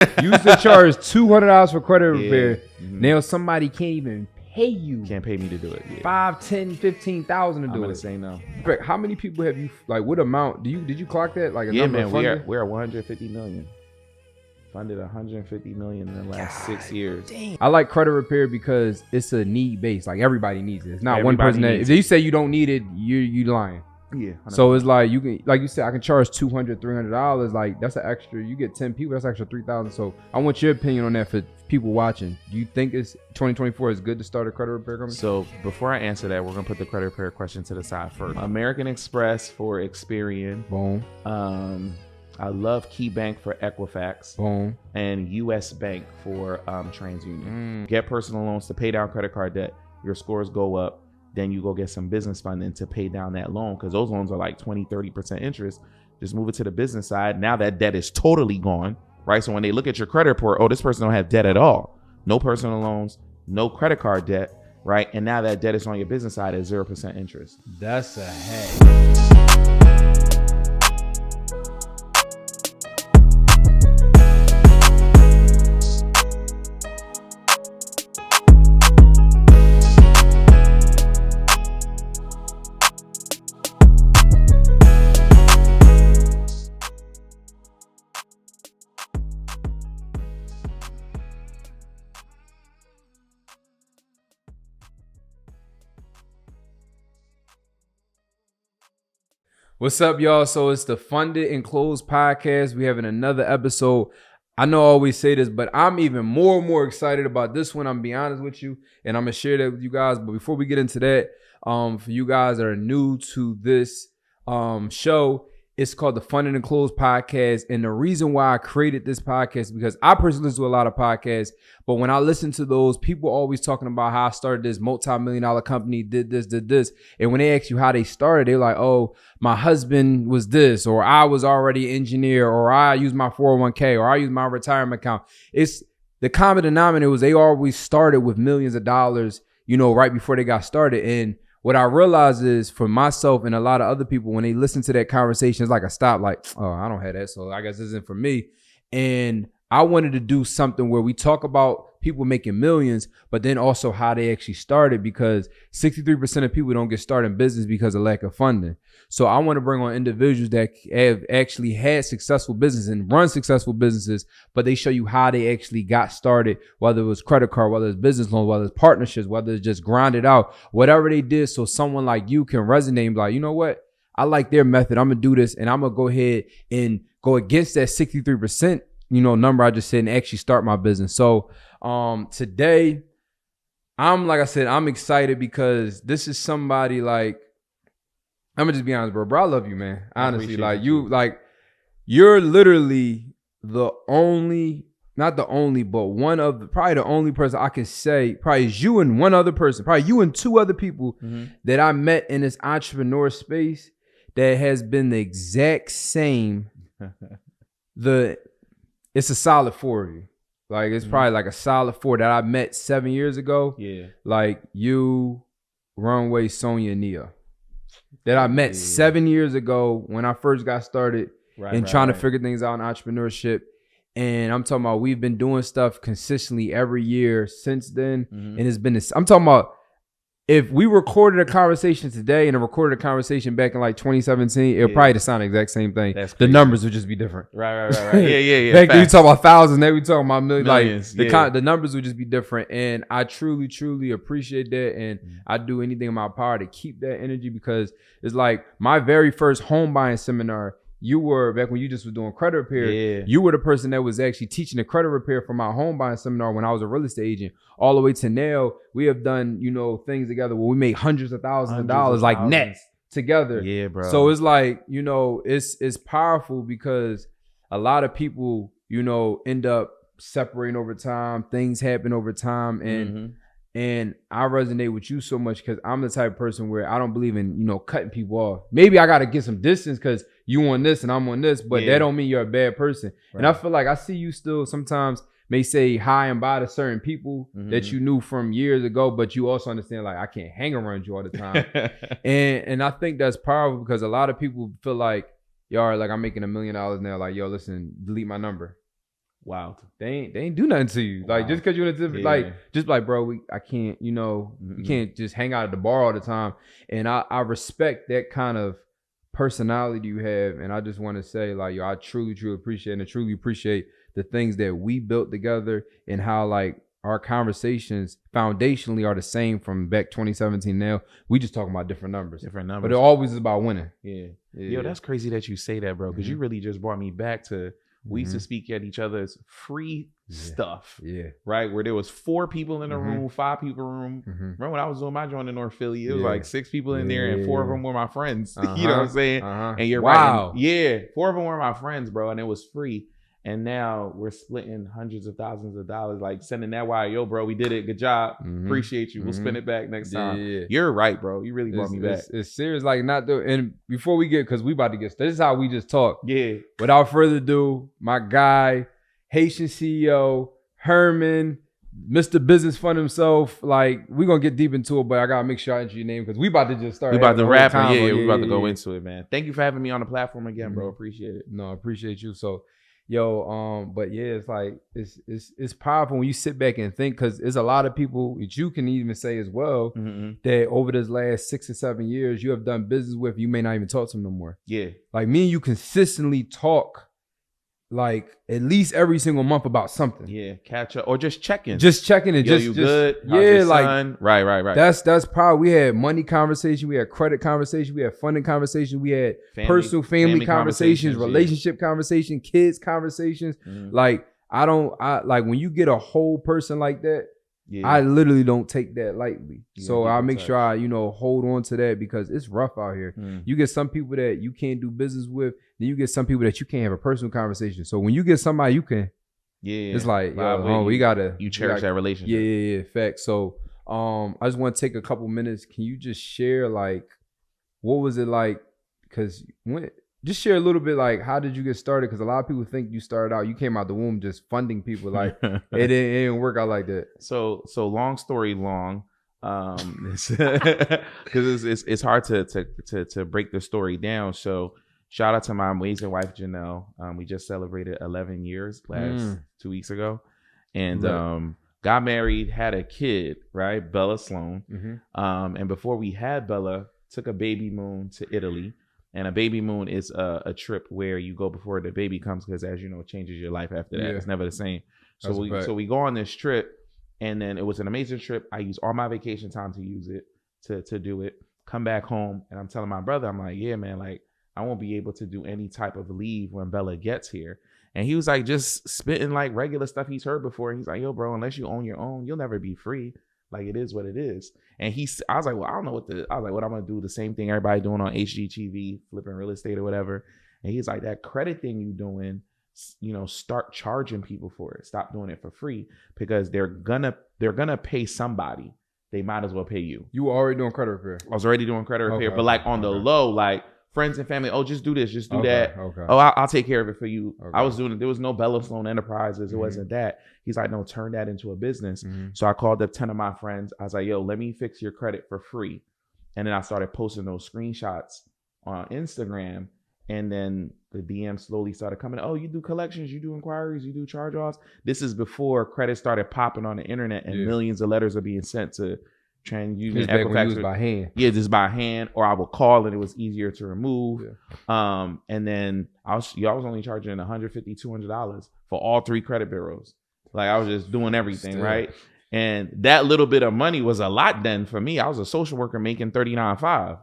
You used to charge $200 for credit repair. Mm-hmm. Now somebody can't even pay you. Can't pay me to do it. Yeah. 5, 10, 15,000 to do it. I'm gonna say no. How many people have you, like, what amount did you clock that? Like a Yeah, number man, of we're at 150 million. Funded 150 million in the last 6 years. Dang. I like credit repair because it's a need base. Like everybody needs it. It's not one person that, if you say you don't need it, you lying. Yeah. 100%. So it's like you can, like you said, I can charge $200, $300. Like that's an extra. You get 10 people, that's extra 3,000. So I want your opinion on that for people watching. Do you think it's 2024 is good to start a credit repair company? So before I answer that, we're gonna put the credit repair question to the side first. American Express for Experian. Boom. I love KeyBank for Equifax. Boom. And US Bank for TransUnion. Get personal loans to pay down credit card debt. Your scores go up. Then you go get some business funding to pay down that loan, because those loans are like 20-30% interest. Just move it to the business side. Now that debt is totally gone, right? So when they look at your credit report, oh, this person don't have debt at all. No personal loans, no credit card debt, right? And now that debt is on your business side at 0% interest. That's a hack. What's up, y'all? So it's the Funded and Closed podcast. We having another episode. I know I always say this, but I'm even more and more excited about this one. I'm gonna be honest with you, and I'm gonna share that with you guys. But before we get into that, for you guys that are new to this show, it's called the Funded and Closed podcast. And the reason why I created this podcast is because I personally listen to a lot of podcasts, but when I listen to those, people always talking about how I started this multi-million-dollar company, did this. And when they ask you how they started, they're like, oh, my husband was this, or I was already an engineer, or I used my 401k, or I used my retirement account. It's the common denominator was they always started with millions of dollars, right before they got started. And what I realize is for myself and a lot of other people, when they listen to that conversation, it's like a stop, like, oh, I don't have that, so I guess this isn't for me. And I wanted to do something where we talk about people making millions, but then also how they actually started, because 63% of people don't get started in business because of lack of funding. So I want to bring on individuals that have actually had successful businesses and run successful businesses, but they show you how they actually got started, whether it was credit card, whether it's business loans, whether it's partnerships, whether it's just grinded out, whatever they did. So someone like you can resonate and be like, you know what? I like their method. I'm going to do this, and I'm going to go ahead and go against that 63%, number I just said, and actually start my business. So today, like I said, I'm excited because this is somebody like, I'm gonna just be honest, bro. I love you, man. Honestly, you're literally the only, not the only, but probably the only person I can say, probably is you and one other person, probably you and two other people that I met in this entrepreneur space that has been the exact same. It's a solid 4 of you. Like, it's probably like a solid 4 that I met 7 years ago. Yeah. Like you, Runway, Sonia, Nia. That I met 7 years ago when I first got started trying to figure things out in entrepreneurship. And I'm talking about we've been doing stuff consistently every year since then. And it's been this. I'm talking about if we recorded a conversation today and recorded a conversation back in like 2017, it'll probably sound the exact same thing. The numbers would just be different. Right. Yeah. Back then we talk about thousands, now we talk about millions. Like the numbers would just be different. And I truly appreciate that. And I do anything in my power to keep that energy, because it's like my very first home buying seminar. You were, back when you just was doing credit repair, you were the person that was actually teaching the credit repair for my home buying seminar when I was a real estate agent. All the way to now, we have done, things together where we made hundreds of thousands of dollars, like net together. Yeah, bro. So it's like, it's powerful because a lot of people, end up separating over time. Things happen over time. And I resonate with you so much because I'm the type of person where I don't believe in, cutting people off. Maybe I got to get some distance because you on this and I'm on this, but that don't mean you're a bad person. Right. And I feel like I see you still sometimes may say hi and bye to certain people that you knew from years ago, but you also understand, like, I can't hang around you all the time. and I think that's powerful because a lot of people feel like, y'all, like, I'm making $1 million now. Like, yo, listen, delete my number. Wild. They ain't do nothing to you. Like, just because you're in a different, like, just like, bro, I can't, you can't just hang out at the bar all the time. And I respect that kind of personality you have. And I just want to say, like, yo, I truly appreciate the things that we built together and how, like, our conversations foundationally are the same from back 2017 now. We just talking about different numbers. But it always is about winning. Yeah. Yo, that's crazy that you say that, bro, because you really just brought me back to we used to speak at each other's free stuff. Yeah. Right? Where there was 4 people in the room, 5 people in the room. Remember when I was doing my joint in North Philly, it was like 6 people in there and 4 of them were my friends. You know what I'm saying? And you're right. And 4 of them were my friends, bro. And it was free. And now we're splitting hundreds of thousands of dollars, like sending that wire, yo, bro, we did it. Good job. Appreciate you. We'll spend it back next time. Yeah. You're right, bro. You really brought me back. It's serious. Like, and before we get, because we about to get started, this is how we just talk. Yeah. Without further ado, my guy, Haitian CEO, Herman, Mr. Business Fund himself. Like, we're going to get deep into it, but I got to make sure I enter your name because we about to just start. We about to wrap it. Yeah, we about to go into it, man. Thank you for having me on the platform again, bro. Appreciate it. No, I appreciate you. So, yo, but yeah, it's like it's powerful when you sit back and think, because there's a lot of people that you can even say as well that over this last 6 or 7 years you have done business with, you may not even talk to them no more. Yeah, like me and you consistently talk like at least every single month about something. Yeah, catch up or just checking. Just checking and yo, you good? How's yeah, your like son? Right. That's probably, we had money conversation, we had credit conversation, we had funding conversation, we had personal family conversations, relationship conversation, kids conversations. Like I like when you get a whole person like that. Yeah. I literally don't take that lightly. So I make sure I, hold on to that because it's rough out here. You get some people that you can't do business with, then you get some people that you can't have a personal conversation. So when you get somebody you can, it's like, you cherish that relationship. Yeah, facts. So I just want to take a couple minutes. Can you just share, like, what was it like? Because just share a little bit, like, how did you get started? Because a lot of people think you started out, you came out the womb just funding people. Like, it didn't work out like that. So long story long, because it's hard to break the story down. So shout out to my amazing wife, Janelle. We just celebrated 11 years last 2 weeks ago. And got married, had a kid, right? Bella Sloan. And before we had Bella, took a baby moon to Italy. And a baby moon is a trip where you go before the baby comes, because as you know, it changes your life after that. It's never the same. So we go on this trip, and then it was an amazing trip. I used all my vacation time to use it to do it. Come back home, and I'm telling my brother, I'm like, yeah, man, like I won't be able to do any type of leave when Bella gets here. And he was like, just spitting like regular stuff he's heard before. He's like, yo, bro, unless you own your own, you'll never be free. Like, it is what it is. And I was like, well, I don't know what I'm going to do. The same thing everybody doing on HGTV, flipping real estate or whatever. And he's like, that credit thing you doing, start charging people for it. Stop doing it for free, because they're gonna pay somebody. They might as well pay you. You were already doing credit repair. I was already doing credit repair, but like on the low, like friends and family, oh, just do this, just do that. Oh, I'll take care of it for you. I was doing it. There was no Bella Sloan Enterprises. It wasn't that. He's like, no, turn that into a business. So I called up 10 of my friends. I was like, yo, let me fix your credit for free. And then I started posting those screenshots on Instagram. And then the DM slowly started coming. Oh, you do collections, you do inquiries, you do charge-offs. This is before credit started popping on the internet and millions of letters are being sent to TransUnion, Equifax. By hand. Yeah, just by hand. Or I would call and it was easier to remove. And then I was only charging $150, $200 for all 3 credit bureaus. Like, I was just doing everything, right? And that little bit of money was a lot then for me. I was a social worker making $39,500.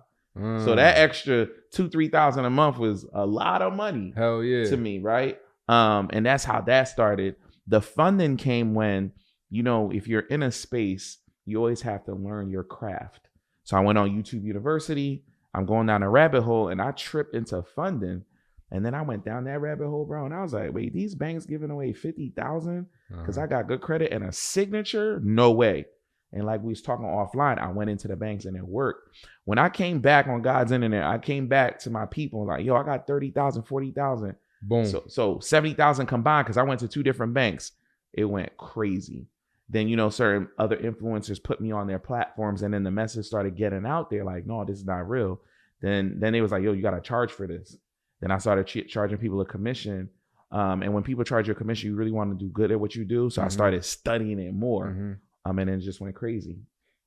So that extra $2,000-$3,000 a month was a lot of money. Hell yeah. To me, right? And that's how that started. The funding came when, if you're in a space, you always have to learn your craft. So I went on YouTube University. I'm going down a rabbit hole, and I tripped into funding. And then I went down that rabbit hole, bro. And I was like, wait, these banks giving away $50,000 because I got good credit and a signature? No way. And like we was talking offline, I went into the banks and it worked. When I came back on God's internet, I came back to my people like, yo, I got 30,000, 40,000. Boom. So 70,000 combined, because I went to 2 different banks. It went crazy. Then, certain other influencers put me on their platforms, and then the message started getting out there like, no, this is not real. Then they was like, yo, you got to charge for this. Then I started charging people a commission And when people charge your commission, you really want to do good at what you do. So I started studying it more. And then it just went crazy.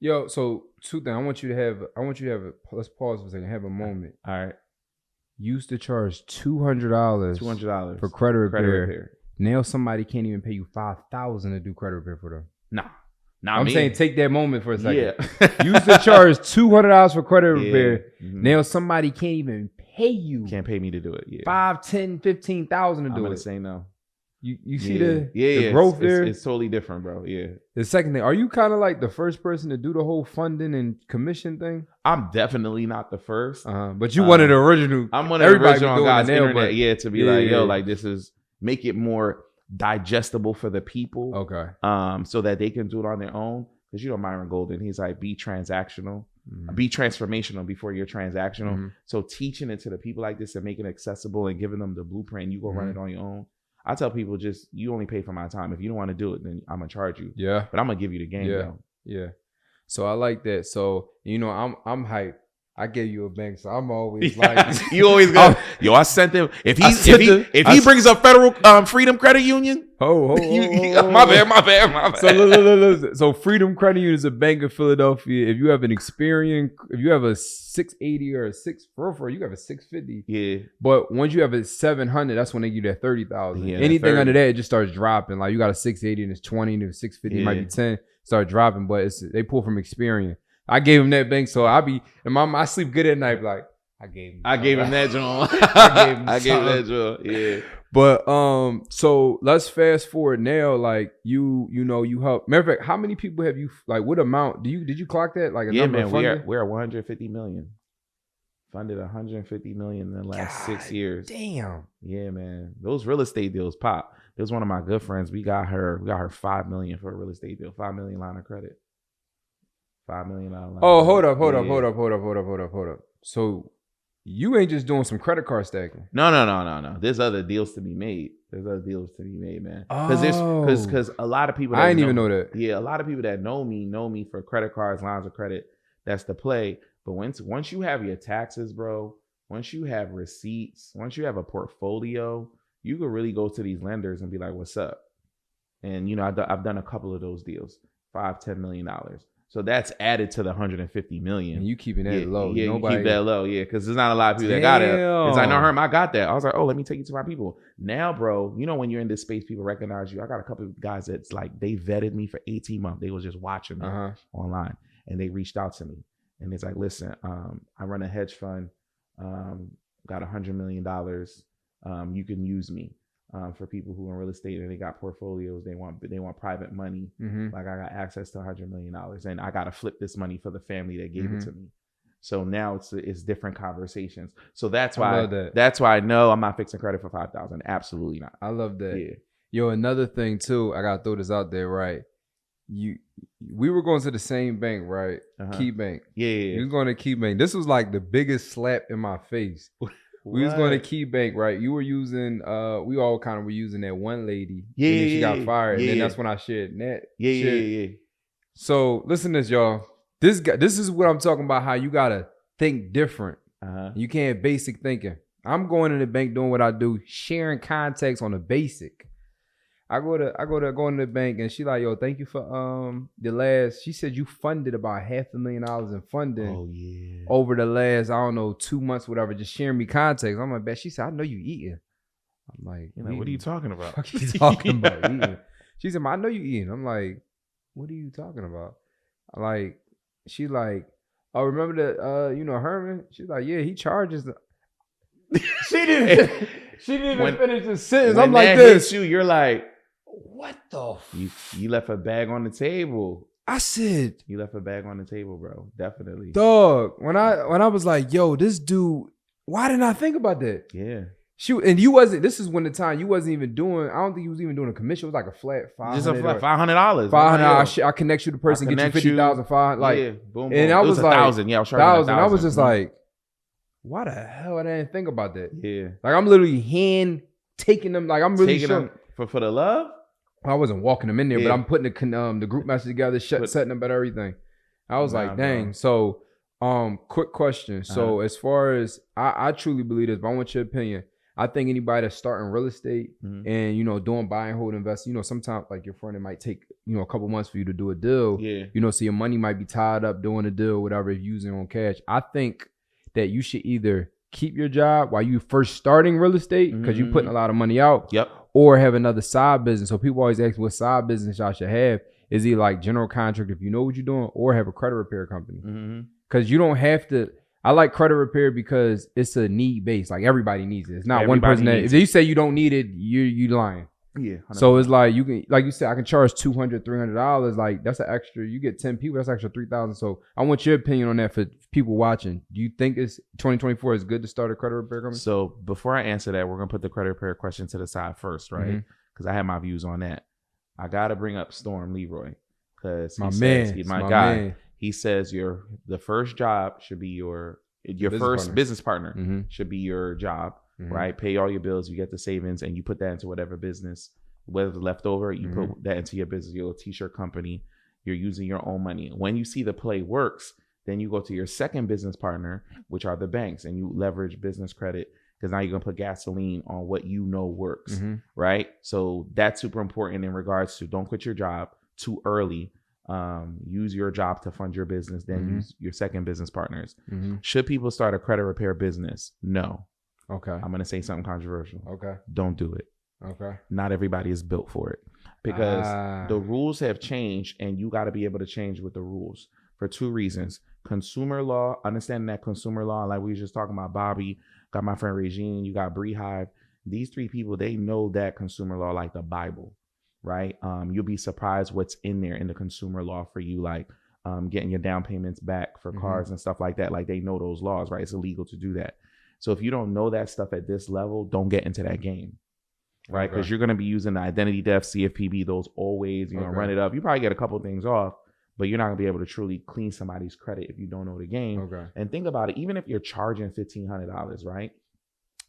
Yo, so two things. I want you to have let's pause for a second, have a moment. All right. Used to charge $200 for credit repair. Now somebody can't even pay you $5,000 to do credit repair for them. Nah. I'm saying take that moment for a second. Yeah. Used to charge $200 for credit repair. Now somebody can't even pay you. Can't pay me to do it. Yeah. $5,000, $10,000, $15,000 to do I'm it. gonna say no. You see the growth there? It's totally different, bro. Yeah. The second thing, are you kind of like the first person to do the whole funding and commission thing? I'm definitely not the first. But you one of the original. I'm one of the original guys now, internet. To be like, this is make it more digestible for the people. Okay. So that they can do it on their own. Because Myron Golden, he's like, be transactional. Be transformational before you're transactional. So teaching it to the people like this and making it accessible and giving them the blueprint, you go run it on your own. I tell people you only pay for my time. If you don't want to do it, then I'm gonna charge you. Yeah. But I'm gonna give you the game. Yeah. Yeah. So I like that. So I'm hyped. I gave you a bank, so I'm always like you always go. Yo, I sent him. If he brings up Federal Freedom Credit Union. My bad. So look. So Freedom Credit Union is a bank in Philadelphia. If you have an Experian, if you have a 680 or a 644, you have a 650. Yeah. But once you have a 700, that's when they give you that 30,000. Yeah, anything under that, it just starts dropping. Like you got a 680 and it's 20, and the 650 might be 10. Start dropping, but they pull from Experian. I gave him that bank, so I sleep good at night. Like I gave him that joint. I gave him that joint. Yeah. But so let's fast forward now. Like you help. Matter of fact, how many people have you? Like what amount did you clock that? Like a number man, we're 150 million. Funded 150 million in the last 6 years. Damn. Yeah, man. Those real estate deals pop. There's one of my good friends. We got her $5 million for a real estate deal. $5 million line of credit. $5 million line. Oh, hold up. So you ain't just doing some credit card stacking. No. There's other deals to be made. Man. Because a lot of people I didn't even know that. Yeah, a lot of people that know me for credit cards, lines of credit. That's the play. But once you have your taxes, bro, once you have receipts, once you have a portfolio, you can really go to these lenders and be like, "What's up?" And I've done a couple of those deals, $5-10 million. So that's added to the 150 million. And you keeping that low. Yeah, you keep that low. Yeah, because there's not a lot of people that got it. It's like, no, Herm, I got that. I was like, oh, let me take you to my people. Now, bro, when you're in this space, people recognize you. I got a couple of guys that's like, they vetted me for 18 months. They was just watching me online. And they reached out to me. And it's like, listen, I run a hedge fund. Got $100 million. You can use me. For people who are in real estate and they got portfolios, they want private money. Like I got access to $100 million, and I got to flip this money for the family that gave it to me. So now it's different conversations. So that's why I know I'm not fixing credit for $5,000. Absolutely not. I love that. Yeah. Yo, another thing too, I gotta throw this out there, right? We were going to the same bank, right? Key Bank. Yeah. You was going to Key Bank. This was like the biggest slap in my face. We was going to Key Bank, right? You were using, we all kind of were using that one lady. Yeah. And then she got fired. And then that's when I shared that. Yeah. So listen to this, y'all. This is what I'm talking about, how you got to think different. You can't basic thinking. I'm going to the bank doing what I do, sharing context on the basic. I go into the bank and she like, yo, thank you for she said you funded about $500,000 in funding. Oh yeah. Over the last, I don't know, 2 months, whatever, just sharing me context. I'm like, bet. She said, I know you eating. I'm like, what are you talking about? What are you talking about eating? She said, I know you eating. I'm like, what are you talking about? Like, she like, oh, remember that Herman? She's like, yeah, he charges. She didn't even finish the sentence. I'm like this. You're like, what the? You left a bag on the table. I said, you left a bag on the table, bro. Definitely, dog. When I was like, yo, this dude. Why didn't I think about that? Yeah. You wasn't. This is when the time you wasn't even doing. I don't think you was even doing a commission. It was like a flat $500. Just a flat $500. $500. I connect you to the person, get you 50,000. Like, yeah, boom. And I was like 1,000. Yeah, I was 1,000. I was just like, why the hell I didn't think about that? Yeah. Like I'm literally hand taking them. Like I'm really taking them for the love. I wasn't walking them in there, but I'm putting the group message together, setting them about everything. I was like, dang. Bro. So, quick question. So as far as I truly believe this, but I want your opinion. I think anybody that's starting real estate and, you know, doing buy and hold investing, you know, sometimes like your friend, it might take, you know, a couple months for you to do a deal. Yeah. You know, so your money might be tied up doing a deal, whatever, if you're using on cash. I think that you should either keep your job while you first starting real estate because you're putting a lot of money out. Yep. Or have another side business. So people always ask what side business y'all should have. Is he like general contract if you know what you're doing, or have a credit repair company? Because you don't have to. I like credit repair because it's a need base. Like everybody needs it. It's not one person that. If you say you don't need it, you lying. Yeah. 100%. So it's like you can, like you said, I can charge $200, $300. Like that's an extra. You get 10 people. That's extra $3,000. So I want your opinion on that for people watching. Do you think it's 2024 is good to start a credit repair company? So before I answer that, we're gonna put the credit repair question to the side first, right? Because I have my views on that. I gotta bring up Storm Leroy because he's my guy. Man. He says the first job should be your first business partner should be your job, right? Pay all your bills, you get the savings, and you put that into whatever business, whatever's left over, you put that into your business, your t-shirt company. You're using your own money. When you see the play works, then you go to your second business partner, which are the banks, and you leverage business credit because now you're gonna put gasoline on what you know works, right? So that's super important in regards to don't quit your job too early. Use your job to fund your business, then use your second business partners. Should people start a credit repair business? No. Okay. I'm going to say something controversial. Okay. Don't do it. Okay. Not everybody is built for it because the rules have changed and you got to be able to change with the rules for two reasons. Consumer law, understanding that consumer law, like we were just talking about Bobby, got my friend Regine, you got Bree Hive. These three people, they know that consumer law like the Bible. Right. You'll be surprised what's in there in the consumer law for you, like getting your down payments back for cars and stuff like that. Like they know those laws, right? It's illegal to do that. So if you don't know that stuff at this level, don't get into that game, right? Because you're going to be using the identity theft, CFPB, those always, run it up. You probably get a couple of things off, but you're not going to be able to truly clean somebody's credit if you don't know the game. And think about it. Even if you're charging $1,500, right?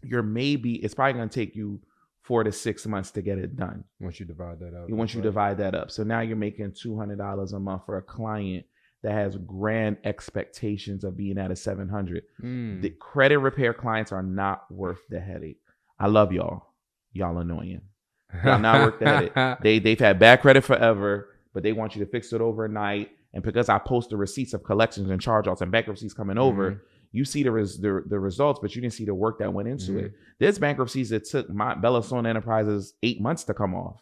It's probably going to take you 4 to 6 months to get it done. Once you divide that up. You divide that up. So now you're making $200 a month for a client that has grand expectations of being at a 700. The credit repair clients are not worth the headache. I love y'all. Y'all annoying. Y'all not worth the headache. They've had bad credit forever, but they want you to fix it overnight. And because I post the receipts of collections and charge-offs and bankruptcies coming over, you see the results, but you didn't see the work that went into it. There's bankruptcies that took my Bellastone Enterprises 8 months to come off.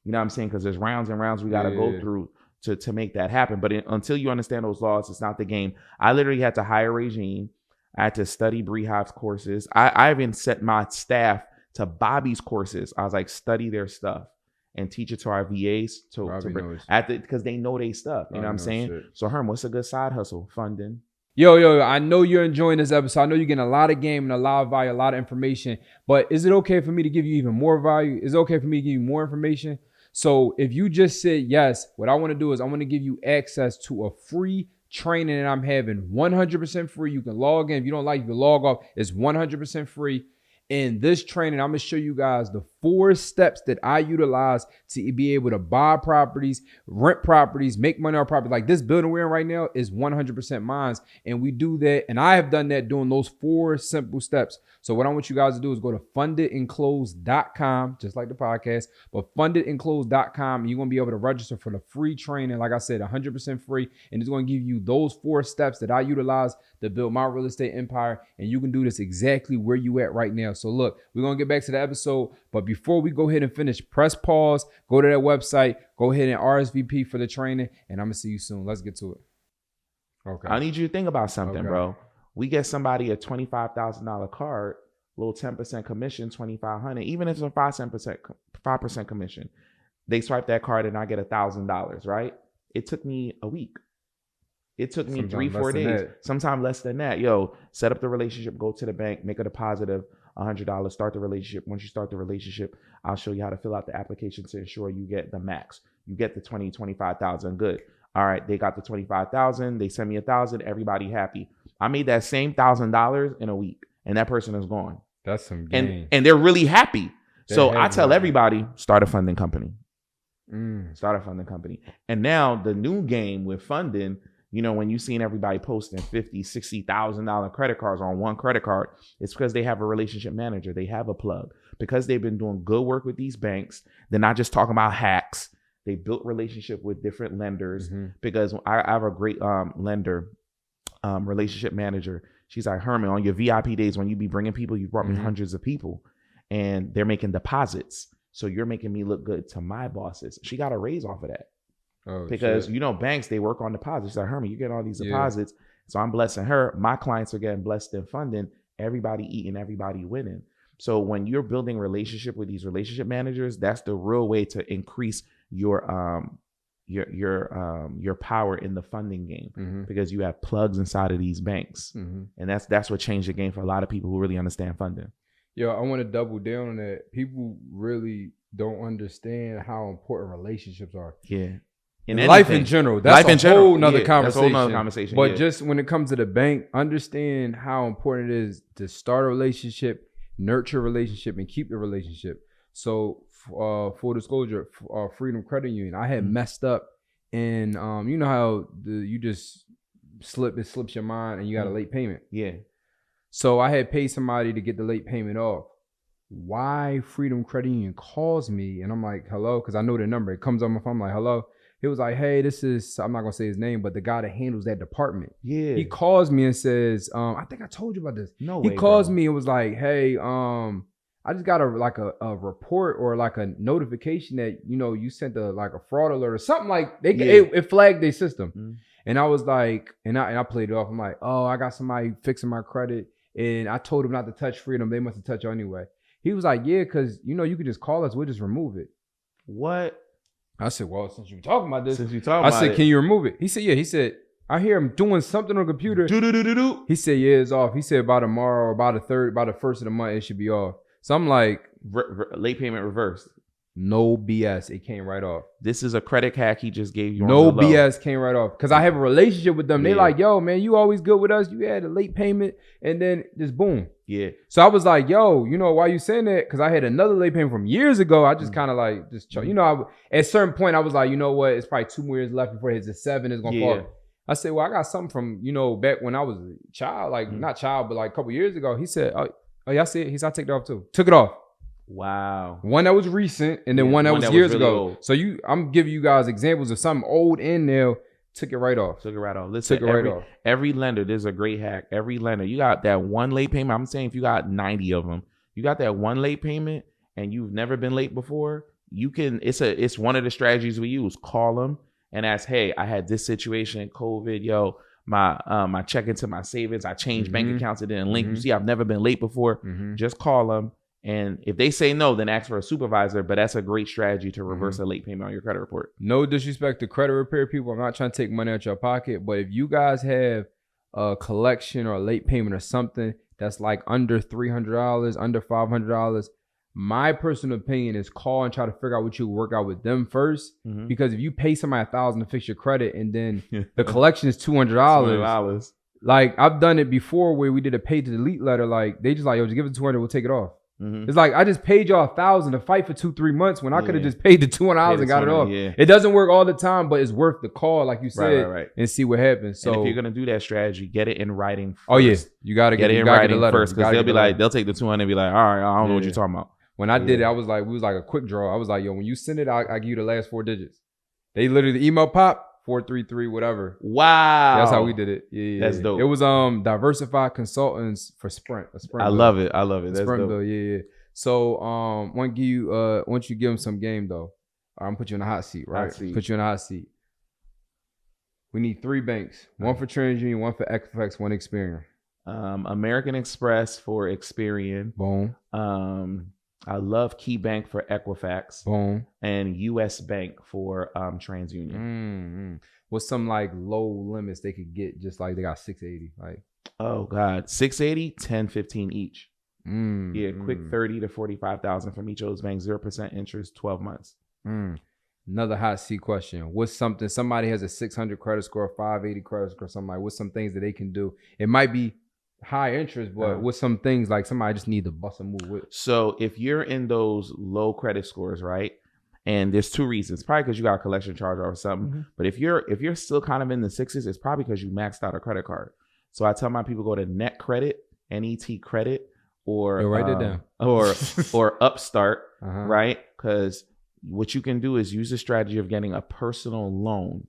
You know what I'm saying? Because there's rounds and rounds we got to go through to make that happen. But until you understand those laws, it's not the game. I literally had to hire Regine. I had to study Bree Hive's courses. I even set my staff to Bobby's courses. I was like, study their stuff and teach it to our VAs because they know their stuff. You know what I'm saying? Shit. So Herm, what's a good side hustle? Funding. Yo, I know you're enjoying this episode. I know you're getting a lot of game and a lot of value, a lot of information. But is it okay for me to give you even more value? Is it okay for me to give you more information? So if you just said yes, what I want to do is I want to give you access to a free training that I'm having 100% free. You can log in. If you don't like it, you can log off. It's 100% free. In this training, I'm going to show you guys the 4 steps that I utilize to be able to buy properties, rent properties, make money on property. Like this building we're in right now is 100% mine. And we do that. And I have done that doing those 4 simple steps. So what I want you guys to do is go to fundedandclosed.com, just like the podcast, but fundedandclosed.com. And you're going to be able to register for the free training. Like I said, 100% free. And it's going to give you those 4 steps that I utilize to build my real estate empire. And you can do this exactly where you at right now. So look, we're going to get back to the episode. But before we go ahead and finish, press pause, go to that website, go ahead and RSVP for the training. And I'm going to see you soon. Let's get to it. Okay. I need you to think about something, bro. We get somebody a $25,000 card, little 10% commission, $2,500, even if it's a 5% commission. They swipe that card and I get $1,000, right? It took me a week. It took me 3-4 days, sometimes less than that. Yo, set up the relationship, go to the bank, make a deposit of $100, start the relationship. Once you start the relationship, I'll show you how to fill out the application to ensure you get the max. You get the 25,000. Good. All right, they got the 25,000. They send me 1,000. Everybody happy. I made that same $1,000 in a week, and that person is gone. That's some game. And they're really happy. So I tell everybody, start a funding company. Start a funding company. And now the new game with funding, You know, when you seen everybody posting $50,000, $60,000 credit cards on one credit card, it's because they have a relationship manager. They have a plug. Because they've been doing good work with these banks. They're not just talking about hacks. They built relationship with different lenders. Because I have a great lender, relationship manager. She's like, Herman, on your VIP days, when you be bringing people, you brought me hundreds of people. And they're making deposits. So you're making me look good to my bosses. She got a raise off of that. Oh, because shit. You know, banks, they work on deposits. She's like, Herman, you get all these deposits. So I'm blessing her. My clients are getting blessed in funding. Everybody eating, everybody winning. So when you're building relationship with these relationship managers, that's the real way to increase your power in the funding game, because you have plugs inside of these banks. And that's what changed the game for a lot of people who really understand funding. Yo, I want to double down on that. People really don't understand how important relationships are. Yeah. In life in general. That's a whole nother conversation. But just when it comes to the bank, understand how important it is to start a relationship, nurture a relationship, and keep the relationship. So full disclosure, Freedom Credit Union, I had messed up, and you know how you just slips your mind and you got a late payment. Yeah. So I had paid somebody to get the late payment off. Why Freedom Credit Union calls me and I'm like, hello, because I know the number. It comes on my phone. I'm like, hello. He was like, hey, this is, I'm not going to say his name, but the guy that handles that department. Yeah. He calls me and says, I think I told you about this. No he way, calls bro. me and was like, hey, I just got a report or like a notification that, you know, you sent a fraud alert or something, like it flagged their system. And I was like, and I played it off. I'm like, oh, I got somebody fixing my credit. And I told him not to touch Freedom. They must have touched you anyway. He was like, yeah, because, you know, you could just call us. We'll just remove it. What? I said, well, since you were talking about this, I said, can you remove it? He said, yeah. He said, I hear him doing something on the computer. He said, yeah, it's off. He said, by tomorrow or by the first of the month, it should be off. So I'm like, late payment reversed. No BS. It came right off. This is a credit hack he just gave you. No BS came right off. Because I have a relationship with them. They like, yo, man, you always good with us. You had a late payment. And then just boom. Yeah. So I was like, yo, you know, why you saying that? Because I had another late payment from years ago. I just kind of like, you know, at a certain point, I was like, you know what? It's probably 2 more years left before it hits 7. It's going to fall. I said, well, I got something from, you know, back when I was a child, like not child, but like a couple years ago. He said, oh yeah, I see it. He said, I take it off too. Took it off. Wow. One that was recent and then one that was years really ago. Old. So I'm giving you guys examples of something old in there. Took it right off. Listen, every lender, there's a great hack. Every lender, you got that one late payment. I'm saying if you got 90 of them, you got that one late payment and you've never been late before, you can, it's one of the strategies we use. Call them and ask, hey, I had this situation, COVID, yo, my check into my savings, I changed bank accounts, it didn't link. You see, I've never been late before. Just call them. And if they say no, then ask for a supervisor. But that's a great strategy to reverse a late payment on your credit report. No disrespect to credit repair people. I'm not trying to take money out your pocket. But if you guys have a collection or a late payment or something that's like under $300, under $500, my personal opinion is call and try to figure out what you work out with them first. Because if you pay somebody $1,000 to fix your credit and then the collection is $200. Like I've done it before where we did a pay to delete letter. Like they just like, yo, just give it $200, we'll take it off. It's like I just paid y'all $1,000 to fight for 2-3 months when I could have just paid the $200 and got it off. It doesn't work all the time, but it's worth the call, like you said, and see what happens. So and if you're gonna do that strategy, get it in writing first. Oh yeah, you gotta get it in writing first, because they'll be like, they'll take the 200 and be like, all right, I don't know what you're talking about. When I did it, I was like, we was like a quick draw. I was like, yo, when you send it, I give you the last 4 digits. They literally the email pop 433 whatever. Wow, that's how we did it. Yeah, that's dope. It was Diversified Consultants for Sprint. I love it. That's Sprint dope. bill. Yeah. So once you give them some game though, I'm gonna put you in the hot seat, right? Put you in the hot seat. We need 3 banks. One for TransUnion, one for Equifax, one Experian. American Express for Experian. Boom. I love Key Bank for Equifax. Boom. And US Bank for TransUnion. What's some like low limits they could get, just like they got 680? Like, oh God, 680, 10, 15 each. Quick 30 to 45,000 from each of those banks, 0% interest, 12 months. Another hot seat question. What's something somebody has a 600 credit score, 580 credit score, something like, what's some things that they can do? It might be high interest, but what's some things like somebody just need to bust a move with? So if you're in those low credit scores, right, And there's two reasons. Probably because you got a collection charge or something. Mm-hmm. But if you're still kind of in the 6s, it's probably because you maxed out a credit card. So I tell my people go to Net Credit, NET Credit, or write it down, or Upstart, uh-huh. right? Because what you can do is use the strategy of getting a personal loan,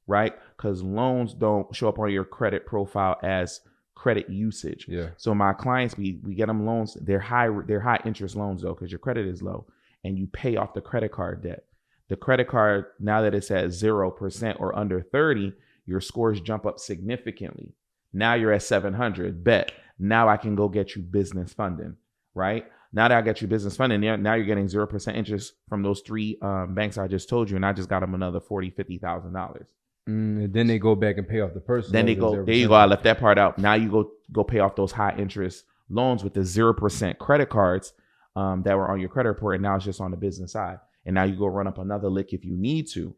right? Because loans don't show up on your credit profile as credit usage. Yeah. So my clients, we get them loans. They're high interest loans though, because your credit is low, and you pay off the credit card debt. The credit card, now that it's at 0% or under 30, your scores jump up significantly. Now you're at 700. Bet. Now I can go get you business funding, right? Now that I got you business funding, now you're getting 0% interest from those 3 banks I just told you, and I just got them another $40,000-$50,000. And then they go back and pay off the personal. Then they go, there you go. I left that part out. Now you go pay off those high interest loans with the 0% credit cards that were on your credit report, and now it's just on the business side. And now you go run up another lick if you need to.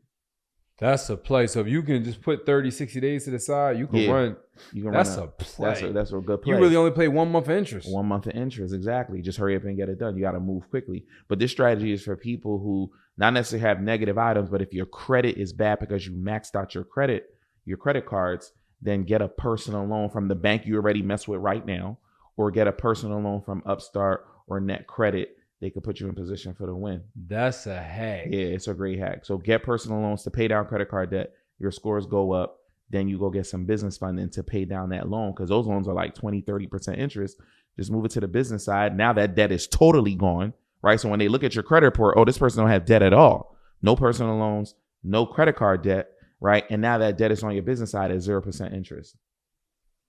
That's a play. So if you can just put 30, 60 days to the side, you can run. That's a play. That's a good play. You really only pay 1 month of interest. 1 month of interest, exactly. Just hurry up and get it done. You got to move quickly. But this strategy is for people who not necessarily have negative items, but if your credit is bad because you maxed out your credit cards, then get a personal loan from the bank you already mess with right now, or get a personal loan from Upstart or Net Credit. They could put you in position for the win. That's a hack. Yeah, it's a great hack. So get personal loans to pay down credit card debt. Your scores go up. Then you go get some business funding to pay down that loan, because those loans are like 20-30% interest. Just move it to the business side. Now that debt is totally gone, right? So when they look at your credit report, oh, this person don't have debt at all. No personal loans, no credit card debt, right? And now that debt is on your business side at 0% interest.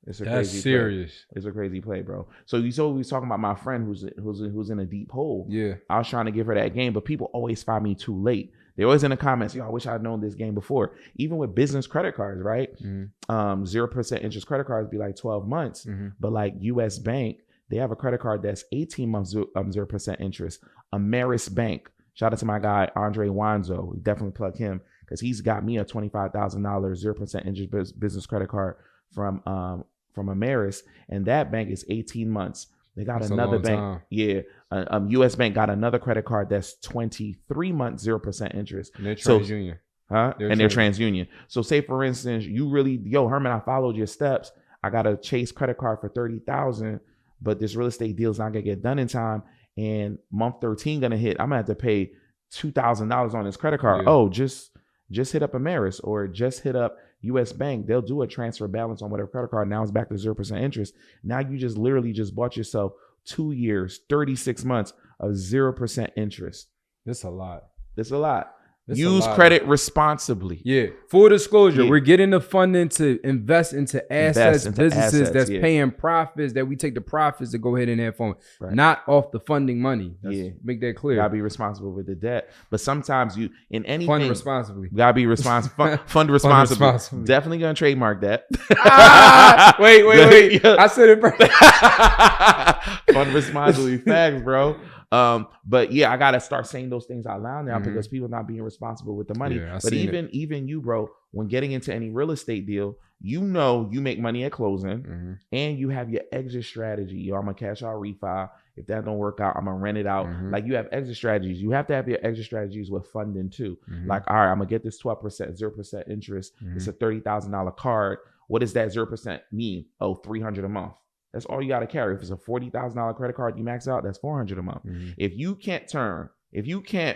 It's a That's crazy serious. Play. It's a crazy play, bro. So we was talking about my friend who's in a deep hole. Yeah. I was trying to give her that game, but people always find me too late. They're always in the comments, I wish I'd known this game before. Even with business credit cards, right? 0% interest credit cards be like 12 months. But like US Bank, they have a credit card that's 18 months 0% interest. Ameris Bank, shout out to my guy Andre Wanzo. We definitely plug him, because he's got me a $25,000 0% interest business credrit card from Ameris, and that bank is 18 months. They got another bank. Time. Yeah. US Bank got another credit card that's 23 months, 0% interest. And they're TransUnion. They're TransUnion. So say for instance, you really, Herman, I followed your steps. I got a Chase credit card for $30,000, but this real estate deal is not gonna get done in time. And month 13 gonna hit. I'm gonna have to pay $2,000 on this credit card. Yeah. Oh, just hit up Ameris or just hit up US Bank. They'll do a transfer balance on whatever credit card. Now it's back to 0% interest. Now you just literally just bought yourself 2 years, 36 months of 0% interest. That's a lot. Use credit responsibly. Yeah. Full disclosure, we're getting the funding to invest into businesses that's paying profits, that we take the profits to go ahead and have fun. Right. Not off the funding money. Make that clear. You gotta be responsible with the debt. But sometimes you, in anything. Fund responsibly. You gotta be responsible. Fund responsibly. Definitely gonna trademark that. Wait. I said it first. Fund responsibly. Facts, bro. But yeah, I gotta start saying those things out loud now because people are not being responsible with the money. Yeah, but even you, bro, when getting into any real estate deal, you make money at closing and you have your exit strategy. I'm gonna cash out refi. If that don't work out, I'm gonna rent it out. Like you have exit strategies. You have to have your exit strategies with funding too. Like, all right, I'm gonna get this 12%, 0% interest. It's a $30,000 card. What does that 0% mean? Oh, $300 a month. That's all you got to carry. If it's a $40,000 credit card you max out, that's $400 a month. If you can't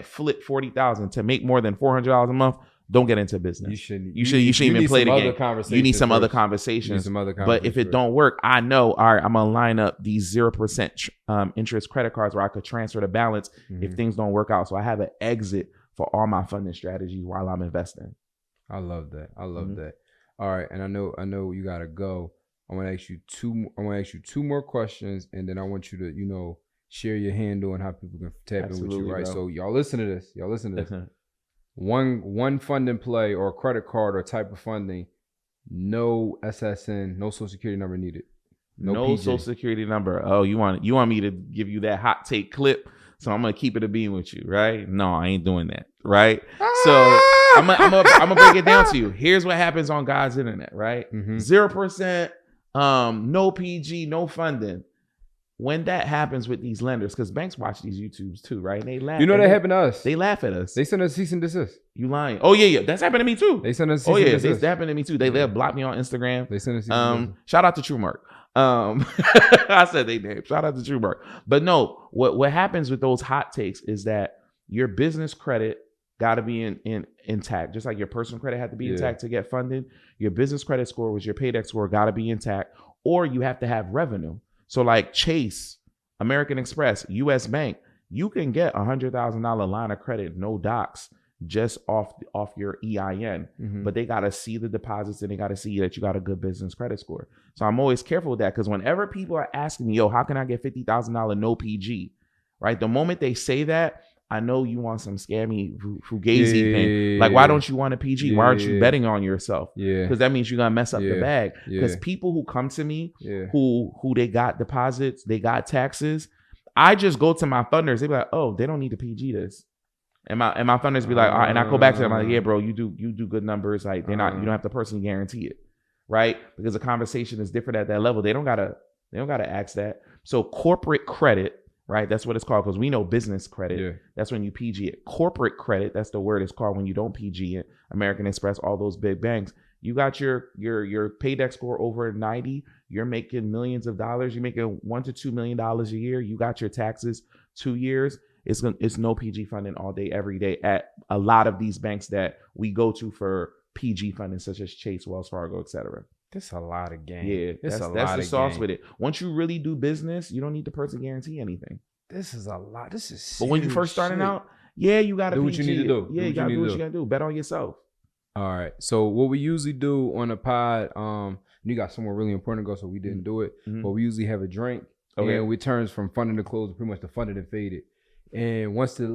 flip $40,000 to make more than $400 a month, don't get into business. You shouldn't even play the game. You need some other conversations. But if it don't work, I know, all right, I'm going to line up these 0% interest credit cards where I could transfer the balance if things don't work out. So I have an exit for all my funding strategies while I'm investing. I love that. That. All right. And I know you got to go. I want to ask you two more questions, and then I want you to, share your handle and how people can tap in with you, right? Bro. So y'all listen to this. One funding play or credit card or type of funding, no SSN, no social security number needed. No social security number. Oh, you want me to give you that hot take clip? So I'm gonna keep it a beam with you, right? No, I ain't doing that, right? So I'm gonna break it down to you. Here's what happens on God's internet, right? 0%. No PG, no funding. when that happens with these lenders, because banks watch these YouTubes too, right? And they laugh. You know that happened to us. They laugh at us. They send us cease and desist. You lying? Oh yeah, that's happened to me too. They send us cease Oh and yeah, desist. it's happened to me too. They block me on Instagram. They send us cease and desist. Shout out to TrueMark. I said they name. Shout out to TrueMark. But no, what happens with those hot takes is that your business credit got to be intact, just like your personal credit had to be intact to get funded. Your business credit score, which your paydex score, got to be intact, or you have to have revenue. So like Chase, American Express, U.S. Bank, you can get $100,000 line of credit, no docs, just off your EIN. But they got to see the deposits and they got to see that you got a good business credit score. So I'm always careful with that, because whenever people are asking me, yo, how can I get $50,000 no PG? Right? The moment they say that, I know you want some scammy fugazi thing. Like, why don't you want a PG? Why aren't you betting on yourself? Because that means you're going to mess up the bag. Because people who come to me, who they got deposits, they got taxes, I just go to my funders. They be like, oh, they don't need to PG this. And my funders be like, all right. And I go back to them, I'm like, yeah, bro, you do good numbers. Like, they're not, you don't have to personally guarantee it. Right? Because the conversation is different at that level. They don't gotta ask that. So corporate credit, right? That's what it's called, because we know business credit. That's when you PG it. Corporate credit, that's the word it's called when you don't PG it. American Express, all those big banks. You got your paydex score over 90. You're making millions of dollars. You're making $1 to $2 million a year. You got your taxes 2 years. It's no PG funding all day, every day at a lot of these banks that we go to for PG funding, such as Chase, Wells Fargo, etc. That's a lot of game. Yeah, that's the sauce with it. Once you really do business, you don't need the person guarantee anything. This is a lot. This is But when you first starting out, you gotta do what you need to do. Yeah, you gotta do what you gotta do. Bet on yourself. All right. So what we usually do on a pod, you got somewhere really important to go, so we didn't do it. But we usually have a drink, and we turns from funded to closed, pretty much the funded and faded. And once it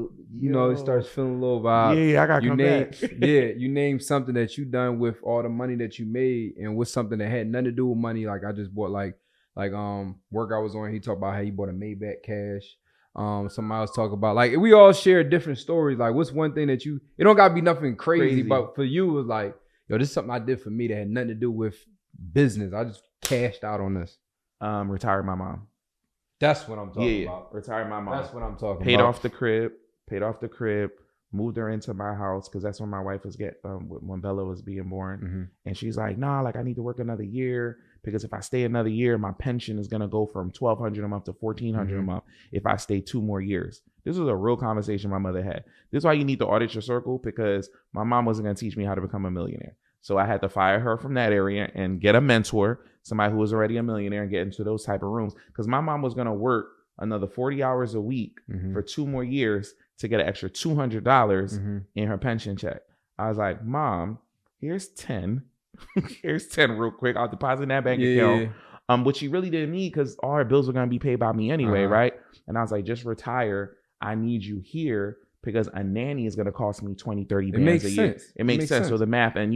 starts feeling a little vibe. I gotta come back. You name something that you done with all the money that you made, and with something that had nothing to do with money. Like I just bought like work I was on. He talked about how he bought a Maybach cash. Somebody else talk about, like, we all share different stories. Like, what's one thing that it don't gotta be nothing crazy, but for you it was like, yo, this is something I did for me that had nothing to do with business. I just cashed out on this. Retired my mom. That's what I'm talking about. Retired my mom. That's what I'm talking Paid about. Paid off the crib, moved her into my house, because that's when my wife was when Bella was being born. And she's like, nah, like, I need to work another year, because if I stay another year, my pension is gonna go from $1,200 a month to $1,400 a month if I stay 2 more years. This was a real conversation my mother had. This is why you need to audit your circle, because my mom wasn't gonna teach me how to become a millionaire. So I had to fire her from that area and get a mentor, somebody who was already a millionaire, and get into those type of rooms. Because my mom was going to work another 40 hours a week for 2 more years to get an extra $200 in her pension check. I was like, Mom, here's 10. Here's 10 real quick. I'll deposit in that bank account. Which she really didn't need, because all her bills were going to be paid by me anyway, right? And I was like, just retire. I need you here, because a nanny is going to cost me 20, 30 bands a year. It makes sense. So the math, and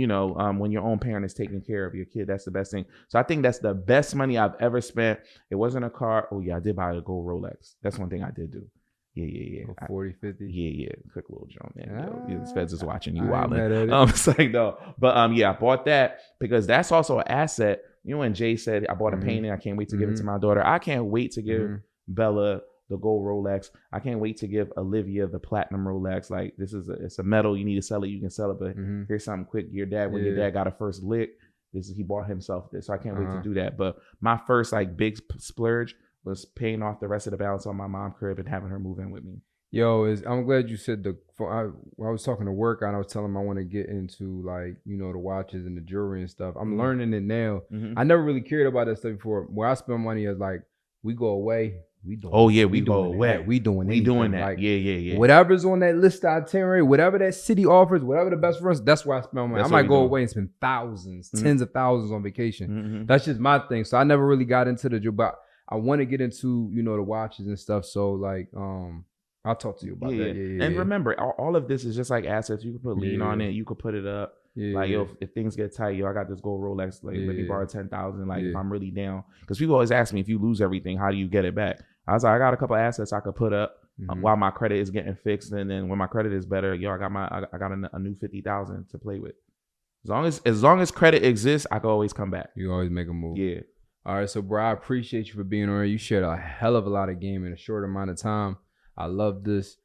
when your own parent is taking care of your kid, that's the best thing. So I think that's the best money I've ever spent. It wasn't a car. Oh yeah, I did buy a gold Rolex. That's one thing I did do. Yeah. 40, 50. Yeah. Quick little joint, man. The feds is watching you wildin'. It's like, no. But I bought that because that's also an asset. When Jay said I bought a painting, I can't wait to give it to my daughter. I can't wait to give Bella the gold Rolex. I can't wait to give Olivia the platinum Rolex. Like, it's a metal. You need to sell it. You can sell it, but here's something quick. Your dad, when your dad got a first lick, he bought himself this. So I can't wait to do that. But my first big splurge was paying off the rest of the balance on my mom's crib and having her move in with me. Yo, I'm glad you said I was talking to work and I was telling him I want to get into the watches and the jewelry and stuff. I'm learning it now. I never really cared about that stuff before. Where I spend money is like, we go away. We doing we go away. We doing that. Like, yeah. Whatever's on that list itinerary, whatever that city offers, whatever the best for us, that's where I spend money. I might go away and spend thousands, tens of thousands on vacation. That's just my thing. So I never really got into the job, but I want to get into, the watches and stuff. So I'll talk to you about that. Yeah. And remember, all of this is just like assets. You can put lien on it. You could put it up. If things get tight, I got this gold Rolex. Let me borrow 10,000. If I'm really down, because people always ask me, if you lose everything, how do you get it back? I was like, I got a couple of assets I could put up while my credit is getting fixed, and then when my credit is better, I got a new 50,000 to play with. As long as credit exists, I can always come back. You always make a move. Yeah. All right, so bro, I appreciate you for being on here. You shared a hell of a lot of game in a short amount of time. I love this.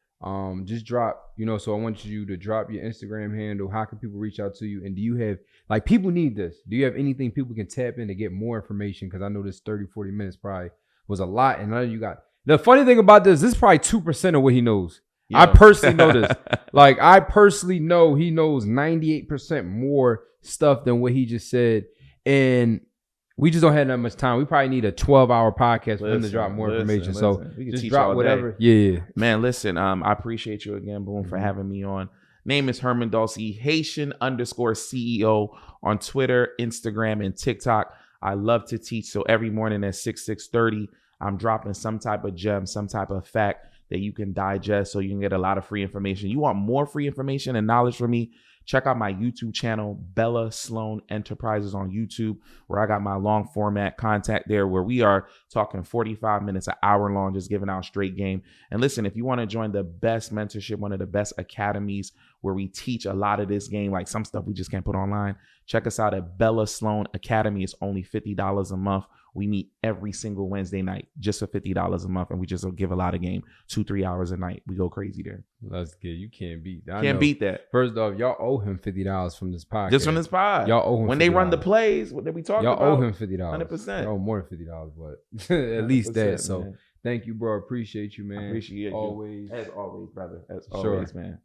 Just drop, so I want you to drop your Instagram handle. How can people reach out to you? And do you have, like, people need this. Do you have anything people can tap in to get more information? Because I know this 30, 40 minutes probably was a lot. And none of you got, the funny thing about this is probably 2% of what he knows. Yo. I personally know this. Like, I personally know he knows 98% more stuff than what he just said. And we just don't have that much time. We probably need a 12-hour podcast for him to drop more information. So we can just teach drop whatever. Yeah. Man, listen, I appreciate you again, Boom, for having me on. Name is Herman Dolce, Haitian_CEO on Twitter, Instagram, and TikTok. I love to teach. So every morning at 6:30, I'm dropping some type of gem, some type of fact that you can digest so you can get a lot of free information. You want more free information and knowledge from me? Check out my YouTube channel, Bella Sloan Enterprises on YouTube, where I got my long format content there where we are talking 45 minutes, an hour long, just giving out straight game. And listen, if you want to join the best mentorship, one of the best academies where we teach a lot of this game, like some stuff we just can't put online, check us out at Bella Sloan Academy. It's only $50 a month. We meet every single Wednesday night just for $50 a month, and we just give a lot of game, 2-3 hours a night. We go crazy there. That's good. You can't beat that. Can't beat that. First off, y'all owe him $50 from this podcast. Just from this pod. Y'all owe him when $50. they run the plays, what they be talking y'all about. Y'all owe him $50. 100%. Y'all owe more than $50, but at least that. So man. Thank you, bro. Appreciate you, man. I appreciate you. Always. As always, brother. As sure. always, man.